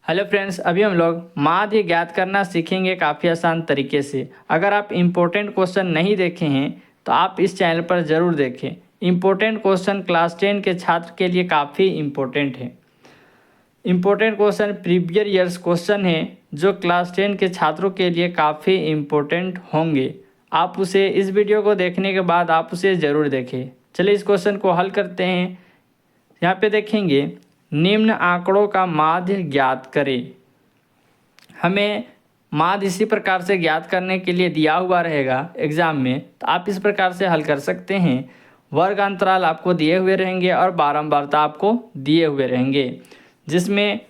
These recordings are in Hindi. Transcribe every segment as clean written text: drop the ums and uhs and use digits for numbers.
हेलो फ्रेंड्स, अभी हम लोग माध्य ज्ञात करना सीखेंगे काफ़ी आसान तरीके से। अगर आप इम्पोर्टेंट क्वेश्चन नहीं देखे हैं तो आप इस चैनल पर ज़रूर देखें। इम्पोर्टेंट क्वेश्चन क्लास 10 के छात्र के लिए काफ़ी इम्पोर्टेंट है। Important question previous years question है जो क्लास 10 के छात्रों के लिए काफ़ी इम्पोर्टेंट होंगे। आप उसे इस वीडियो को देखने के बाद आप उसे ज़रूर देखें। चलिए इस क्वेश्चन को हल करते हैं। यहाँ पे देखेंगे, निम्न आंकड़ों का माध्य ज्ञात करें। हमें माध्य इसी प्रकार से ज्ञात करने के लिए दिया हुआ रहेगा एग्जाम में, तो आप इस प्रकार से हल कर सकते हैं। वर्ग अंतराल आपको दिए हुए रहेंगे और बारंबारता आपको दिए हुए रहेंगे, जिसमें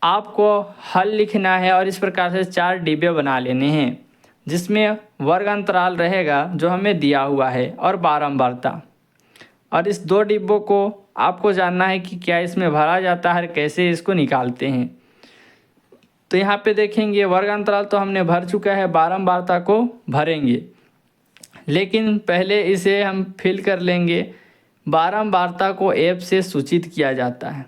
आपको हल लिखना है और इस प्रकार से 4 डिब्बे बना लेने हैं, जिसमें वर्ग अंतराल रहेगा जो हमें दिया हुआ है और बारंबारता। और इस 2 डिब्बों को आपको जानना है कि क्या इसमें भरा जाता है, कैसे इसको निकालते हैं। तो यहाँ पे देखेंगे वर्ग अंतराल तो हमने भर चुका है, बारंबारता को भरेंगे, लेकिन पहले इसे हम फिल कर लेंगे। बारंबारता को एफ से सूचित किया जाता है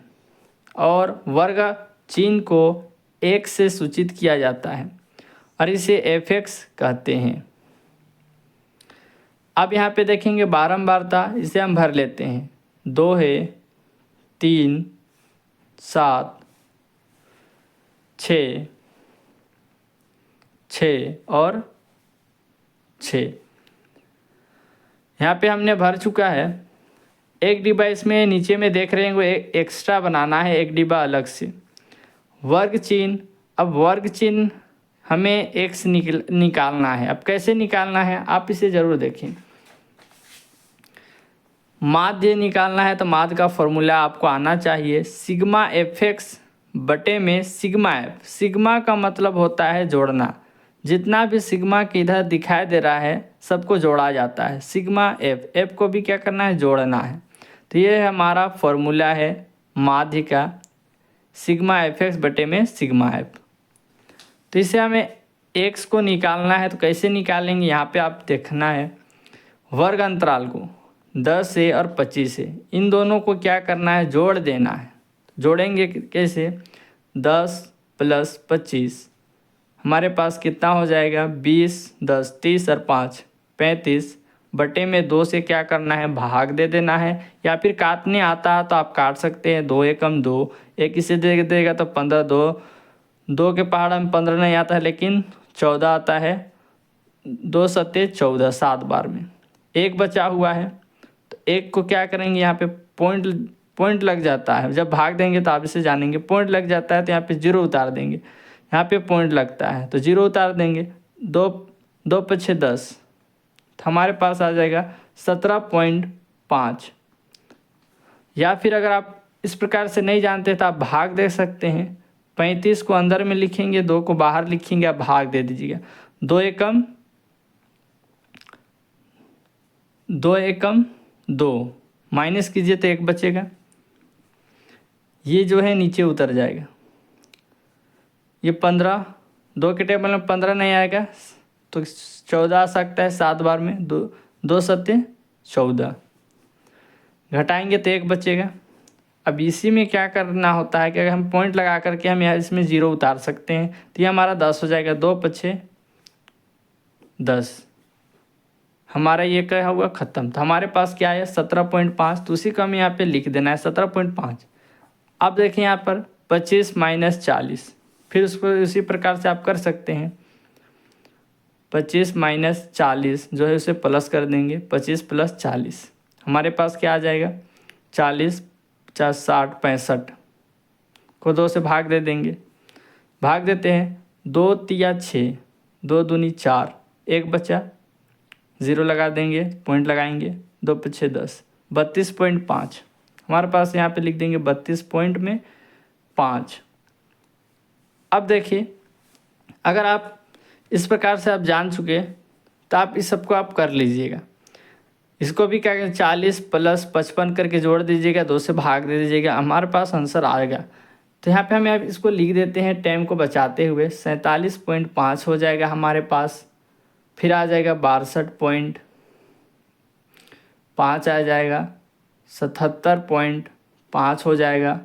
और वर्ग चिन्ह को 1 से सूचित किया जाता है और इसे एफ एक्स कहते हैं। अब यहाँ पे देखेंगे बारंबारता, इसे हम भर लेते हैं। 2 है, 3, 7, 6, 6 और 6। यहाँ पे हमने भर चुका है। एक डिब्बा इसमें नीचे में देख रहे हैं, एक एक्स्ट्रा बनाना है, एक डिब्बा अलग से। वर्ग चिन्ह, अब वर्ग चिन्ह हमें एक्स निकालना है। अब कैसे निकालना है आप इसे ज़रूर देखें। माध्य निकालना है तो माध्य का फॉर्मूला आपको आना चाहिए, सिग्मा एफ एक्स बटे में सिग्मा एफ। सिग्मा का मतलब होता है जोड़ना। जितना भी सिग्मा के इधर दिखाई दे रहा है सबको जोड़ा जाता है। सिग्मा एफ, एफ को भी क्या करना है, जोड़ना है। तो ये हमारा फॉर्मूला है माध्य का, सिग्मा एफ एक्स बटे में सिग्मा एफ। तो इसे हमें एक्स को निकालना है, तो कैसे निकालेंगे यहाँ पे आप देखना है। वर्ग अंतराल को 10 से और 25 से, इन दोनों को क्या करना है, जोड़ देना है। जोड़ेंगे कैसे, 10 + 25 हमारे पास कितना हो जाएगा, 20, 10, 30 और 5 35 बटे में 2 से क्या करना है, भाग दे देना है। या फिर काटने आता है तो आप काट सकते हैं। 2 एकम 2, एक इसे दे देगा तो 15, 2 के पहाड़ में 15 नहीं आता है लेकिन 14 आता है। 2 सत्ते 14, 7 बार में एक बचा हुआ है। तो एक को क्या करेंगे, यहाँ पे पॉइंट लग जाता है। जब भाग देंगे तो आप इसे जानेंगे, पॉइंट लग जाता है तो यहाँ पे 0 उतार देंगे। यहाँ पे पॉइंट लगता है तो 0 उतार देंगे। 2 2 × 6 10, तो हमारे पास आ जाएगा 17.5। या फिर अगर आप इस प्रकार से नहीं जानते तो आप भाग दे सकते हैं। 35 को अंदर में लिखेंगे, 2 को बाहर लिखेंगे, आप भाग दे दीजिएगा। 2 एकम 2 माइनस कीजिए तो 1 बचेगा। ये जो है नीचे उतर जाएगा। ये 15, 2 के टेबल में 15 नहीं आएगा तो 14 आ सकता है 7 बार में। 2 सत्ते 14, घटाएंगे तो 1 बचेगा। अब इसी में क्या करना होता है कि अगर हम पॉइंट लगा करके हम यहाँ इसमें 0 उतार सकते हैं तो ये हमारा 10 हो जाएगा। 2 × 5 10, हमारा ये क्या हुआ, ख़त्म। तो हमारे पास क्या है, 17.5। तो उसी को हमें यहाँ पे लिख देना है 17.5। अब देखिए यहाँ पर 25 - 40, फिर उसको उसी प्रकार से आप कर सकते हैं। 25 - 40 जो है उसे प्लस कर देंगे। 25 + 40 हमारे पास क्या आ जाएगा, 40, 50, 60, 65 को 2 से भाग दे देंगे। भाग देते हैं। 2 तिया 6, 2 दूनी 4, 1 बचा, 0 लगा देंगे, पॉइंट लगाएंगे। 2 × 6 10, 32.5 हमारे पास यहाँ पे लिख देंगे 32.5। अब देखिए, अगर आप इस प्रकार से आप जान चुके तो आप इस सबको आप कर लीजिएगा। इसको भी क्या करें, 40 + 55 करके जोड़ दीजिएगा, 2 से भाग दे दीजिएगा, हमारे पास आंसर आएगा। तो यहाँ पे हम इसको लिख देते हैं टाइम को बचाते हुए। 47.5 हो जाएगा हमारे पास। फिर आ जाएगा 62.5 आ जाएगा। 77.5 हो जाएगा।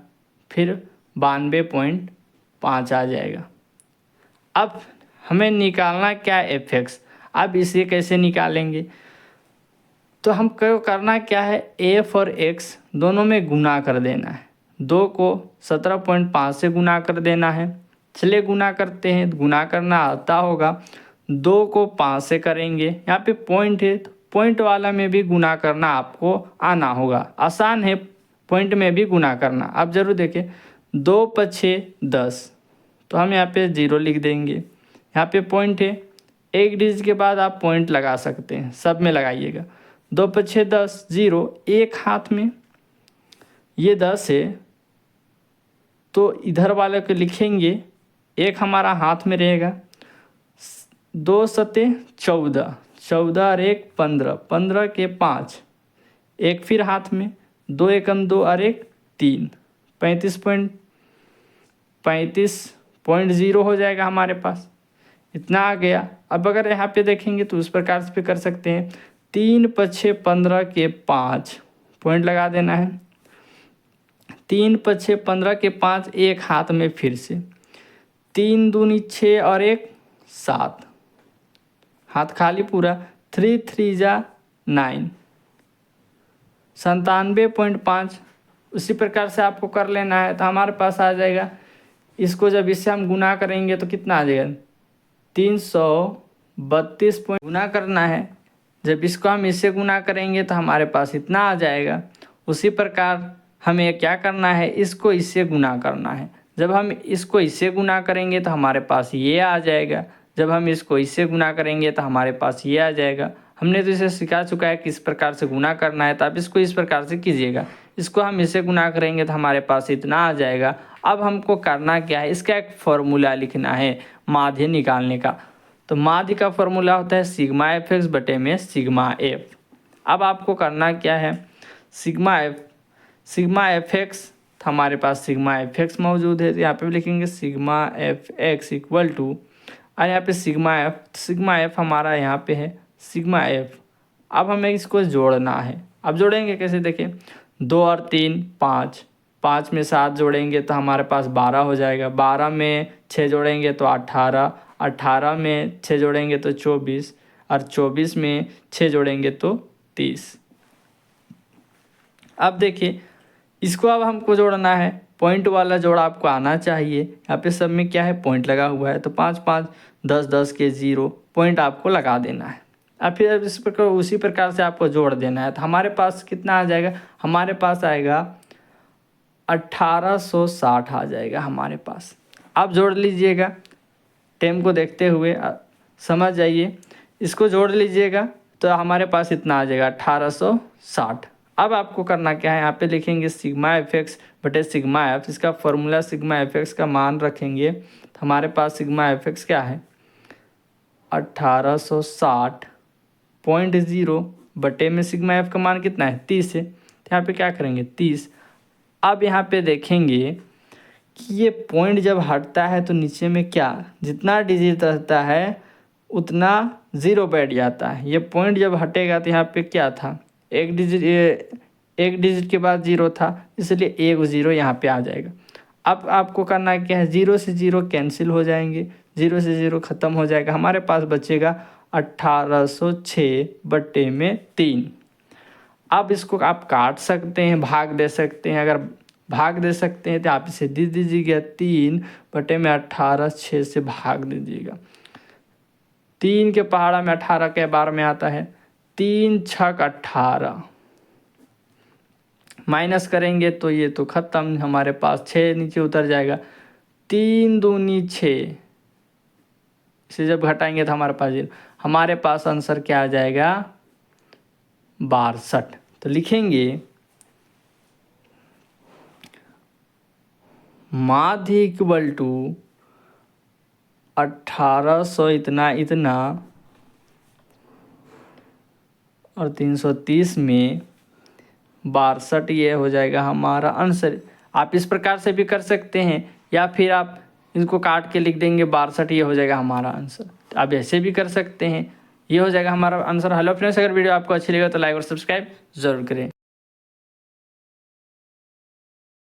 फिर 92.5 5 आ जाएगा। अब हमें निकालना क्या है fx। अब इसे कैसे निकालेंगे, तो हमको करना क्या है, f और x दोनों में गुना कर देना है। 2 को 17.5 से गुना कर देना है। चलिए गुना करते हैं, गुना करना आता होगा। 2 को 5 से करेंगे, यहाँ पे पॉइंट है तो पॉइंट वाला में भी गुना करना आपको आना होगा। आसान है पॉइंट में भी गुना करना। आप ज़रूर देखें, 2 × 6 10, तो हम यहाँ पे 0 लिख देंगे। यहाँ पे पॉइंट है, एक डिजिट के बाद आप पॉइंट लगा सकते हैं, सब में लगाइएगा। 2 × 6 10, 0 एक हाथ में, ये 10 है तो इधर वाले को लिखेंगे, एक हमारा हाथ में रहेगा। 2 × 7 14, 14 और 1 15, 15 के 5, एक फिर हाथ में, 2 एकम 2 और 1 3, 35.0 हो जाएगा हमारे पास। इतना आ गया। अब अगर यहाँ पे देखेंगे तो उस प्रकार से भी कर सकते हैं। 3 × 6 15 के 5, पॉइंट लगा देना है। 3 × 6 15 के 5, एक हाथ में फिर से, 3 दूनी 6 और 1 7, हाथ खाली पूरा। 3 3 जा 9, 97.5। उसी प्रकार से आपको कर लेना है तो हमारे पास आ जाएगा। इसको जब इससे हम गुना करेंगे तो कितना आ जाएगा, 332 गुना करना है। जब इसको हम इससे गुना करेंगे तो हमारे पास इतना आ जाएगा। उसी प्रकार हमें क्या करना है, इसको इससे गुना करना है। जब हम इसको इससे गुना करेंगे तो हमारे पास ये आ जाएगा। जब हम इसको इससे गुना करेंगे तो हमारे पास ये आ जाएगा। हमने तो इसे सिखा चुका है किस प्रकार से गुना करना है, तो आप इसको इस प्रकार से कीजिएगा। इसको हम इससे गुना करेंगे तो हमारे पास इतना आ जाएगा। अब हमको करना क्या है, इसका एक फॉर्मूला लिखना है माध्य निकालने का। तो माध्य का फॉर्मूला होता है सिग्मा fx बटे में सिग्मा f। अब आपको करना क्या है, सिग्मा fx, तो हमारे पास सिग्मा fx मौजूद है, तो यहाँ पे भी लिखेंगे सिग्मा fx इक्वल टू, और यहाँ पे सिग्मा f हमारा यहाँ पे है सिग्मा f। अब हमें इसको जोड़ना है। अब जोड़ेंगे कैसे, देखें, 2 और 3 5, 5 में 7 जोड़ेंगे तो हमारे पास 12 हो जाएगा। 12 में 6 जोड़ेंगे तो 18, 18 में 6 जोड़ेंगे तो 24, और 24 में 6 जोड़ेंगे तो 30। अब देखिए, इसको अब हमको जोड़ना है। पॉइंट वाला जोड़ा आपको आना चाहिए। यहाँ पे सब में क्या है, पॉइंट लगा हुआ है, तो 5 5 10 10 के 0 पॉइंट आपको लगा देना है। अब फिर इस प्रकार उसी प्रकार से आपको जोड़ देना है। तो हमारे पास कितना आ जाएगा, हमारे पास आएगा 1860 आ जाएगा हमारे पास। आप जोड़ लीजिएगा, टाइम को देखते हुए समझ जाइए, इसको जोड़ लीजिएगा तो हमारे पास इतना आ जाएगा 1860। अब आपको करना क्या है, यहाँ पे लिखेंगे सिग्मा fx बटे सिग्मा f। इसका फॉर्मूला सिग्मा fx का मान रखेंगे तो हमारे पास सिग्मा fx क्या है, 1860.0 बटे में सिग्मा f का मान कितना है, 30 है। तो यहाँ पे क्या करेंगे, 30। अब यहाँ पे देखेंगे कि ये पॉइंट जब हटता है तो नीचे में क्या, जितना डिजिट रहता है उतना 0 बैठ जाता है। ये पॉइंट जब हटेगा तो यहाँ पे क्या था, एक डिजिट के बाद 0 था, इसलिए एक 0 यहाँ पे आ जाएगा। अब आपको करना क्या है, 0 से 0 कैंसिल हो जाएंगे, 0 से 0 ख़त्म हो जाएगा। हमारे पास बचेगा 1806 बटे में 3। अब इसको आप काट सकते हैं, भाग दे सकते हैं। अगर भाग दे सकते हैं तो आप इसे दे दीजिएगा, 3 बटे में 18 6 से भाग दीजिएगा। 3 के पहाड़ा में 18 के बार में आता है, 3 छक 18, माइनस करेंगे तो ये तो ख़त्म, हमारे पास 6 नीचे उतर जाएगा। 3 दूनी 6, इसे जब घटाएंगे तो हमारे पास हमारे पास आंसर क्या आ जाएगा, 62। तो लिखेंगे माध्य इक्वल टू 1800 इतना इतना और 330 में 62, ये हो जाएगा हमारा आंसर। आप इस प्रकार से भी कर सकते हैं, या फिर आप इनको काट के लिख देंगे 62, ये हो जाएगा हमारा आंसर। तो आप ऐसे भी कर सकते हैं, ये हो जाएगा हमारा आंसर। हेलो फ्रेंड्स, अगर वीडियो आपको अच्छी लगे तो लाइक और सब्सक्राइब ज़रूर करें।